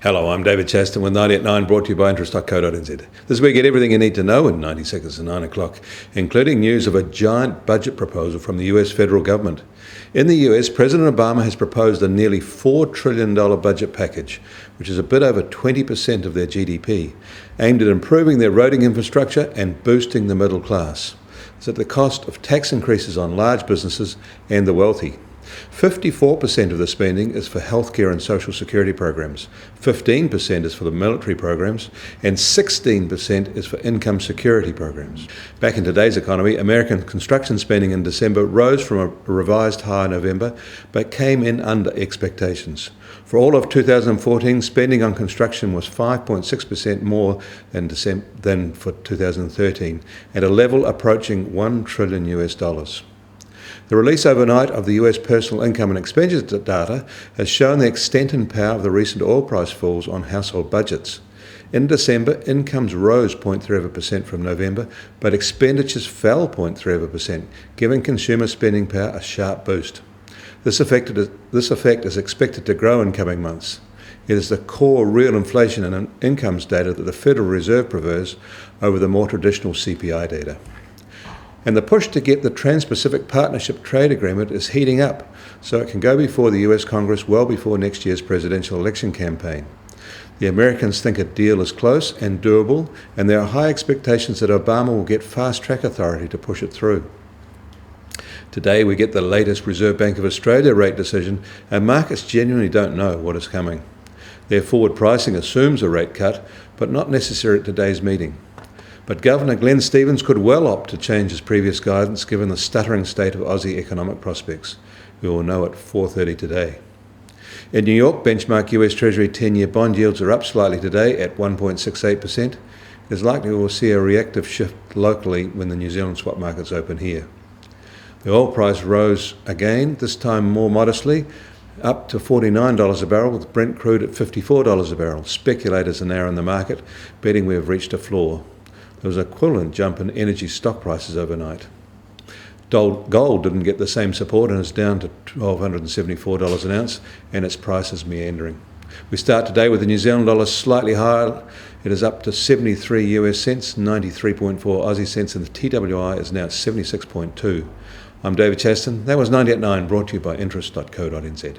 Hello, I'm David Chaston with 90 at 9, brought to you by interest.co.nz. This week, get everything you need to know in 90 seconds to 9 o'clock, including news of a giant budget proposal from the US federal government. In the US, President Obama has proposed a nearly $4 trillion budget package, which is a bit over 20% of their GDP, aimed at improving their roading infrastructure and boosting the middle class. It's at the cost of tax increases on large businesses and the wealthy. 54% of the spending is for healthcare and social security programs, 15% is for the military programs, and 16% is for income security programs. Back in today's economy, American construction spending in December rose from a revised high in November, but came in under expectations. For all of 2014, spending on construction was 5.6% more than for 2013, at a level approaching $1 trillion US. The release overnight of the US personal income and expenditure data has shown the extent and power of the recent oil price falls on household budgets. In December, incomes rose 0.3% from November, but expenditures fell 0.3%, giving consumer spending power a sharp boost. This effect is expected to grow in coming months. It is the core real inflation and incomes data that the Federal Reserve prefers over the more traditional CPI data. And the push to get the Trans-Pacific Partnership Trade Agreement is heating up, so it can go before the US Congress well before next year's presidential election campaign. The Americans think a deal is close and doable, and there are high expectations that Obama will get fast-track authority to push it through. Today we get the latest Reserve Bank of Australia rate decision, and markets genuinely don't know what is coming. Their forward pricing assumes a rate cut, but not necessary at today's meeting. But Governor Glenn Stevens could well opt to change his previous guidance given the stuttering state of Aussie economic prospects. We will know at 4:30 today. In New York, benchmark US Treasury 10-year bond yields are up slightly today at 1.68%. It is likely we will see a reactive shift locally when the New Zealand swap markets open here. The oil price rose again, this time more modestly, up to $49 a barrel, with Brent crude at $54 a barrel. Speculators are now in the market, betting we have reached a floor. There was an equivalent jump in energy stock prices overnight. Gold didn't get the same support and is down to $1,274 an ounce, and its price is meandering. We start today with the New Zealand dollar slightly higher. It is up to 73 US cents, 93.4 Aussie cents, and the TWI is now at 76.2. I'm David Chaston. That was 90 at 9, brought to you by interest.co.nz.